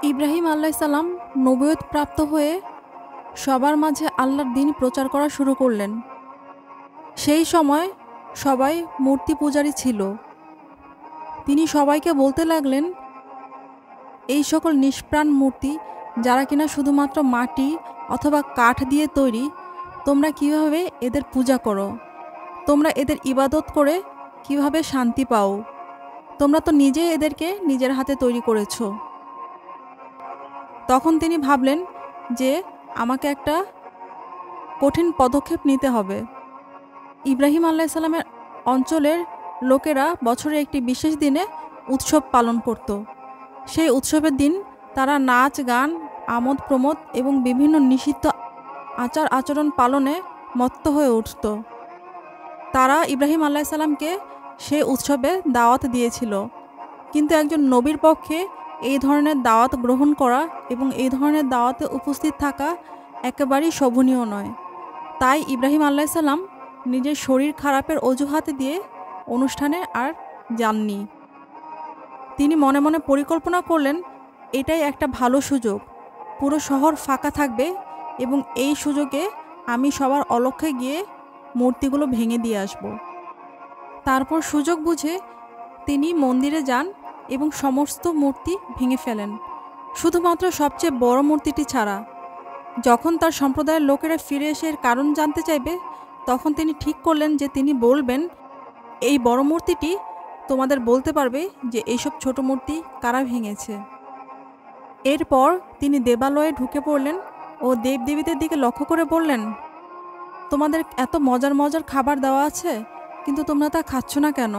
ইব্রাহিম আলাইসাল্লাম নবুয়ত প্রাপ্ত হয়ে সবার মাঝে আল্লাহর দ্বীন প্রচার করা শুরু করলেন। সেই সময় সবাই মূর্তি পূজারী ছিল। তিনি সবাইকে বলতে লাগলেন, এই সকল নিষ্প্রাণ মূর্তি যারা কিনা শুধুমাত্র মাটি অথবা কাঠ দিয়ে তৈরি, তোমরা কিভাবে এদের পূজা করো? তোমরা এদের ইবাদত করে কিভাবে শান্তি পাও? তোমরা তো নিজেই এদেরকে নিজের হাতে তৈরি করেছো। তখন তিনি ভাবলেন যে আমাকে একটা কঠিন পদক্ষেপ নিতে হবে। ইব্রাহিম আলাইসাল্লামের অঞ্চলের লোকেরা বছরে একটি বিশেষ দিনে উৎসব পালন করত। সেই উৎসবের দিন তারা নাচ গান, আমোদ প্রমোদ এবং বিভিন্ন নিষিদ্ধ আচার আচরণ পালনে মত্ত হয়ে উঠত। তারা ইব্রাহিম আলাইসাল্লামকে সেই উৎসবে দাওয়াত দিয়েছিল, কিন্তু একজন নবীর পক্ষে এই ধরনের দাওয়াত গ্রহণ করা এবং এই ধরনের দাওয়াতে উপস্থিত থাকা একেবারেই শোভনীয় নয়। তাই ইব্রাহিম আলাইসাল্লাম নিজের শরীর খারাপের অজুহাতে দিয়ে অনুষ্ঠানে আর যাননি। তিনি মনে মনে পরিকল্পনা করলেন, এটাই একটা ভালো সুযোগ। পুরো শহর ফাঁকা থাকবে এবং এই সুযোগে আমি সবার অলক্ষ্যে গিয়ে মূর্তিগুলো ভেঙে দিয়ে আসব। তারপর সুযোগ বুঝে তিনি মন্দিরে যান এবং সমস্ত মূর্তি ভেঙে ফেলেন, শুধুমাত্র সবচেয়ে বড় মূর্তিটি ছাড়া। যখন তার সম্প্রদায়ের লোকেরা ফিরে এসে এর কারণ জানতে চাইবে, তখন তিনি ঠিক করলেন যে তিনি বলবেন, এই বড় মূর্তিটি তোমাদের বলতে পারবে যে এইসব ছোট মূর্তি কারা ভেঙেছে। এরপর তিনি দেবালয়ে ঢুকে পড়লেন ও দেবদেবীদের দিকে লক্ষ্য করে বললেন, তোমাদের এত মজার মজার খাবার দেওয়া আছে, কিন্তু তোমরা তা খাচ্ছ না কেন?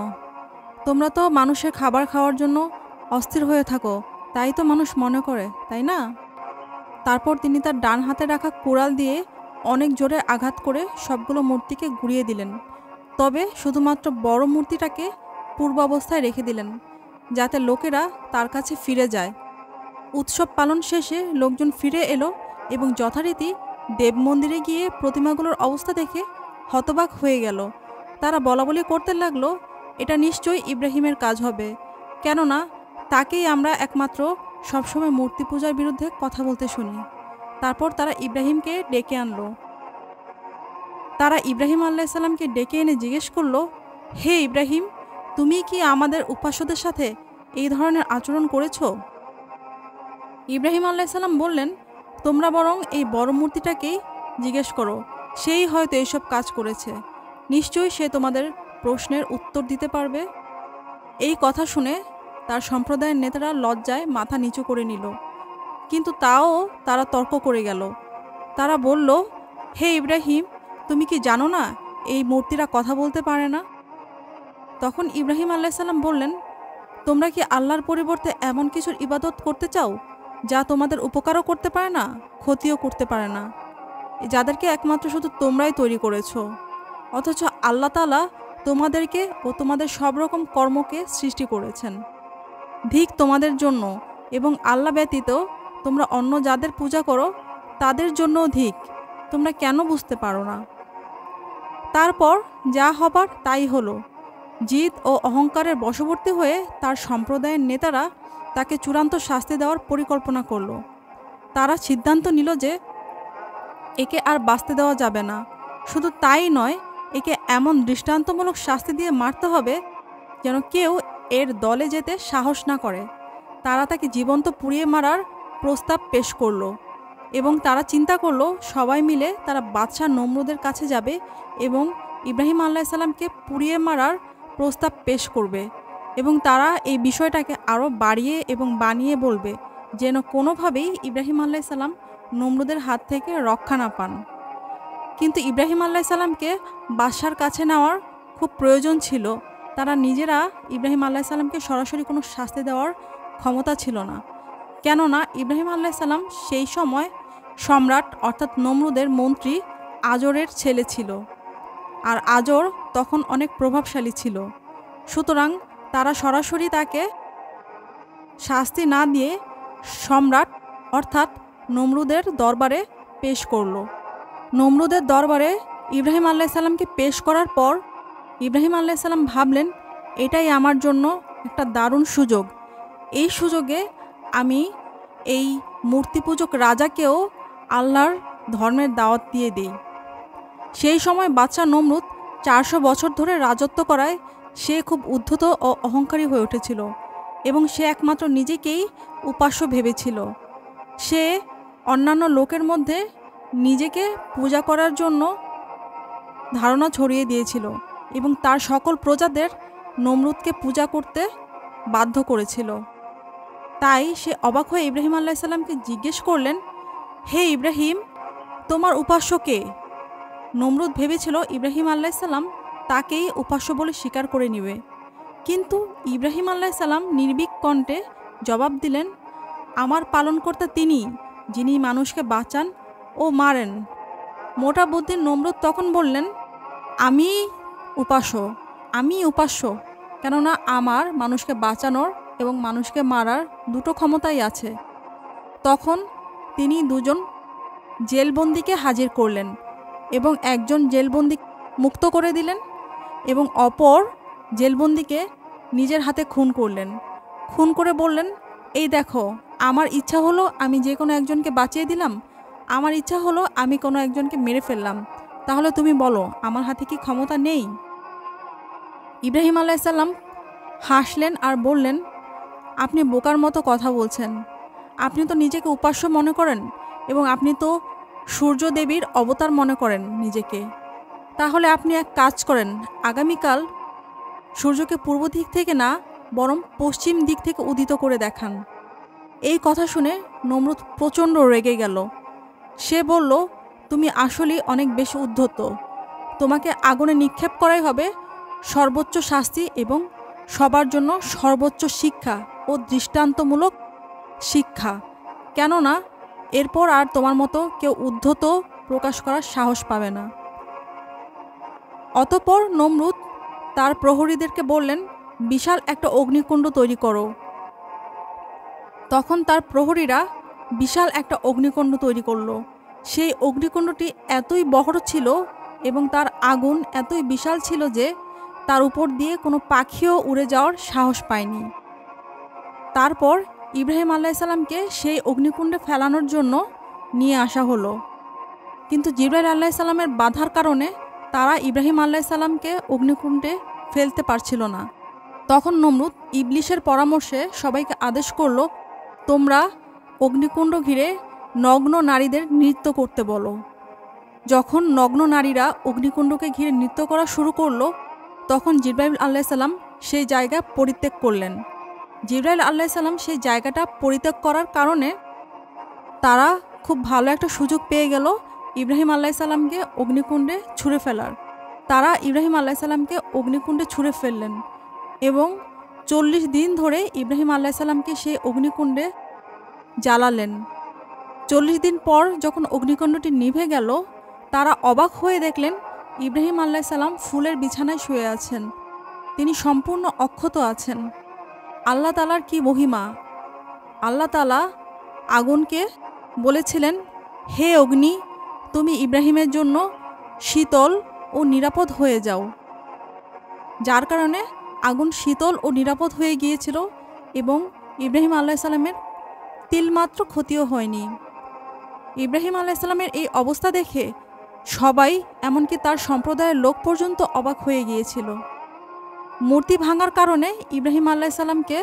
তোমরা তো মানুষের খাবার খাওয়ার জন্য অস্থির হয়ে থাকো, তাই তো মানুষ মনে করে, তাই না? তারপর তিনি তার ডান হাতে রাখা কুড়াল দিয়ে অনেক জোরে আঘাত করে সবগুলো মূর্তিকে গুঁড়িয়ে দিলেন। তবে শুধুমাত্র বড় মূর্তিটাকে পূর্বাবস্থায় রেখে দিলেন, যাতে লোকেরা তার কাছে ফিরে যায়। উৎসব পালন শেষে লোকজন ফিরে এলো এবং যথারীতি দেব মন্দিরে গিয়ে প্রতিমাগুলোর অবস্থা দেখে হতবাক হয়ে গেল। তারা বলাবলি করতে লাগলো, এটা নিশ্চয়ই ইব্রাহিমের কাজ হবে, কেননা তাকেই আমরা একমাত্র সবসময় মূর্তি পূজার বিরুদ্ধে কথা বলতে শুনি। তারপর তারা ইব্রাহিমকে ডেকে আনলো। তারা ইব্রাহিম আলাইসাল্লামকে ডেকে এনে জিজ্ঞেস করলো, হে ইব্রাহিম, তুমি কি আমাদের উপাস্যদের সাথে এই ধরনের আচরণ করেছো? ইব্রাহিম আলাইসাল্লাম বললেন, তোমরা বরং এই বড় মূর্তিটাকেই জিজ্ঞেস করো, সেই হয়তো এইসব কাজ করেছে। নিশ্চয়ই সে তোমাদের প্রশ্নের উত্তর দিতে পারবে। এই কথা শুনে তার সম্প্রদায়ের নেতারা লজ্জায় মাথা নিচু করে নিল, কিন্তু তাও তারা তর্ক করে গেল। তারা বলল, হে ইব্রাহিম, তুমি কি জানো না এই মূর্তিরা কথা বলতে পারে না? তখন ইব্রাহিম আলাইসাল্লাম বললেন, তোমরা কি আল্লাহর পরিবর্তে এমন কিছুর ইবাদত করতে চাও যা তোমাদের উপকারও করতে পারে না, ক্ষতিও করতে পারে না, যাদেরকে একমাত্র শুধু তোমরাই তৈরি করেছো, অথচ আল্লাহ তাআলা তোমাদেরকে ও তোমাদের সব রকম কর্মকে সৃষ্টি করেছেন। ধিক তোমাদের জন্য, এবং আল্লাহ ব্যতীত তোমরা অন্য যাদের পূজা করো তাদের জন্যও ধিক। তোমরা কেন বুঝতে পারো না? তারপর যা হবার তাই হলো। জিদ ও অহংকারের বশবর্তী হয়ে তার সম্প্রদায়ের নেতারা তাকে চূড়ান্ত শাস্তি দেওয়ার পরিকল্পনা করল। তারা সিদ্ধান্ত নিল যে একে আর বাঁচতে দেওয়া যাবে না। শুধু তাই নয়, একে এমন দৃষ্টান্তমূলক শাস্তি দিয়ে মারতে হবে যেন কেউ এর দলে যেতে সাহস না করে। তারা তাকে জীবন্ত পুড়িয়ে মারার প্রস্তাব পেশ করল এবং তারা চিন্তা করল সবাই মিলে তারা বাদশাহ নমরুদের কাছে যাবে এবং ইব্রাহিম আলাইসাল্লামকে পুড়িয়ে মারার প্রস্তাব পেশ করবে এবং তারা এই বিষয়টাকে আরও বাড়িয়ে এবং বানিয়ে বলবে যেন কোনোভাবেই ইব্রাহিম আলাইসাল্লাম নমরুদের হাত থেকে রক্ষা না পান। কিন্তু ইব্রাহিম আলাইসাল্লামকে বাদশার কাছে নেওয়ার খুব প্রয়োজন ছিল। তারা নিজেরা ইব্রাহিম আলাইসাল্লামকে সরাসরি কোনো শাস্তি দেওয়ার ক্ষমতা ছিল না, কেননা ইব্রাহিম আলাইসাল্লাম সেই সময় সম্রাট অর্থাৎ নমরুদের মন্ত্রী আজরের ছেলে ছিল, আর আজর তখন অনেক প্রভাবশালী ছিল। সুতরাং তারা সরাসরি তাকে শাস্তি না দিয়ে সম্রাট অর্থাৎ নমরুদের দরবারে পেশ করল। নমরুদের দরবারে ইব্রাহিম আলাইসাল্লামকে পেশ করার পর ইব্রাহিম আলাইসাল্লাম ভাবলেন, এটাই আমার জন্য একটা দারুণ সুযোগ। এই সুযোগে আমি এই মূর্তি পূজক রাজাকেও আল্লাহর ধর্মের দাওয়াত দিয়ে দেই। সেই সময় বাদশাহ নমরুদ 400 বছর ধরে রাজত্ব করায় সে খুব উদ্ধত ও অহংকারী হয়ে উঠেছিল এবং সে একমাত্র নিজেকেই উপাস্য ভেবেছিল। সে অন্যান্য লোকের মধ্যে নিজেকে পূজা করার জন্য ধারণা ছড়িয়ে দিয়েছিল এবং তার সকল প্রজাদের নমরুদকে পূজা করতে বাধ্য করেছিল। তাই সে অবাক হয়ে ইব্রাহিম আলাইহিস সালামকে জিজ্ঞেস করলেন, হে ইব্রাহিম, তোমার উপাস্য কে? নমরুদ ভেবেছিল ইব্রাহিম আলাইহিস সালাম তাকেই উপাস্য বলে স্বীকার করে নেবে, কিন্তু ইব্রাহিম আলাইহিস সালাম নির্ভীক কণ্ঠে জবাব দিলেন, আমার পালনকর্তা তিনি, যিনি মানুষকে বাঁচান ও মারেন। মোটা বুদ্ধির নমরুদ তখন বললেন, আমি উপাস্য, কেননা আমার মানুষকে বাঁচানোর এবং মানুষকে মারার দুটো ক্ষমতাই আছে। তখন তিনি দুজন জেলবন্দিকে হাজির করলেন এবং একজন জেলবন্দি মুক্ত করে দিলেন এবং অপর জেলবন্দিকে নিজের হাতে খুন করলেন। খুন করে বললেন, এই দেখো, আমার ইচ্ছা হলো আমি যে কোনো একজনকে বাঁচিয়ে দিলাম, আমার ইচ্ছা হলো আমি কোনো একজনকে মেরে ফেললাম, তাহলে তুমি বলো আমার হাতে কি ক্ষমতা নেই? ইব্রাহিম আলাইহিস সালাম হাসলেন আর বললেন, আপনি বোকার মতো কথা বলছেন। আপনি তো নিজেকে উপাস্য মনে করেন এবং আপনি তো সূর্য দেবীর অবতার মনে করেন নিজেকে। তাহলে আপনি এক কাজ করেন, আগামীকাল সূর্যকে পূর্ব দিক থেকে না বরং পশ্চিম দিক থেকে উদিত করে দেখান। এই কথা শুনে নমরুদ প্রচণ্ড রেগে গেল। সে বলল, তুমি আসলেই অনেক বেশি উদ্ধত। তোমাকে আগুনে নিক্ষেপ করাই হবে সর্বোচ্চ শাস্তি এবং সবার জন্য সর্বোচ্চ শিক্ষা ও দৃষ্টান্তমূলক শিক্ষা, কেননা এরপর আর তোমার মতো কেউ উদ্ধত প্রকাশ করার সাহস পাবে না। অতঃপর নমরুদ তার প্রহরীদেরকে বললেন, বিশাল একটা অগ্নিকুণ্ড তৈরি করো। তখন তার প্রহরীরা বিশাল একটা অগ্নিকুণ্ড তৈরি করলো। সেই অগ্নিকুণ্ডটি এতই বড় ছিল এবং তার আগুন এতই বিশাল ছিল যে তার উপর দিয়ে কোনো পাখিও উড়ে যাওয়ার সাহস পায়নি। তারপর ইব্রাহিম আলাইহিস সালামকে সেই অগ্নিকুণ্ডে ফেলানোর জন্য নিয়ে আসা হলো, কিন্তু জিবরাইল আলাইহিস সালামের বাধার কারণে তারা ইব্রাহিম আলাইহিস সালামকে অগ্নিকুণ্ডে ফেলতে পারছিল না। তখন নমরুদ ইবলিশের পরামর্শে সবাইকে আদেশ করলো, তোমরা অগ্নিকুণ্ড ঘিরে নগ্ন নারীদের নৃত্য করতে বলো। যখন নগ্ন নারীরা অগ্নিকুণ্ডকে ঘিরে নৃত্য করা শুরু করলো, তখন জিবরাইল আলাইহিস সালাম সেই জায়গা পরিত্যাগ করলেন। জিবরাইল আলাইহিস সালাম সেই জায়গাটা পরিত্যাগ করার কারণে তারা খুব ভালো একটা সুযোগ পেয়ে গেল ইব্রাহিম আলাইহিস সালামকে অগ্নিকুণ্ডে ছুঁড়ে ফেলার। তারা ইব্রাহিম আলাইহিস সালামকে অগ্নিকুণ্ডে ছুঁড়ে ফেললেন এবং 40 দিন ধরে ইব্রাহিম আলাইহিস সালামকে সেই অগ্নিকুণ্ডে জ্বালালেন। 40 দিন পর যখন অগ্নিকুণ্ডটি নিভে গেল, তারা অবাক হয়ে দেখলেন ইব্রাহিম আলাইহিস সালাম ফুলের বিছানায় শুয়ে আছেন। তিনি সম্পূর্ণ অক্ষত আছেন। আল্লাহ তাআলার কি মহিমা! আল্লাহ তাআলা আগুনকে বলেছিলেন, হে অগ্নি, তুমি ইব্রাহিমের জন্য শীতল ও নিরাপদ হয়ে যাও, যার কারণে আগুন শীতল ও নিরাপদ হয়ে গিয়েছিল এবং ইব্রাহিম আলাইহিস সালামের তিলমাত্র ক্ষতিও হয়নি। ইব্রাহিম আলাইহিস সালামের এই অবস্থা দেখে সবাই, এমনকি তার সম্প্রদায়ের লোক পর্যন্ত অবাক হয়ে গিয়েছিল। মূর্তি ভাঙার কারণে ইব্রাহিম আলাইহিস সালামকে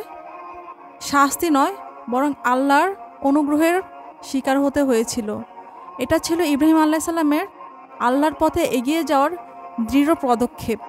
শাস্তি নয় বরং আল্লাহর অনুগ্রহের শিকার হতে হয়েছিল। এটা ছিল ইব্রাহিম আলাইহিস সালামের আল্লাহর পথে এগিয়ে যাওয়ার দৃঢ় পদক্ষেপ।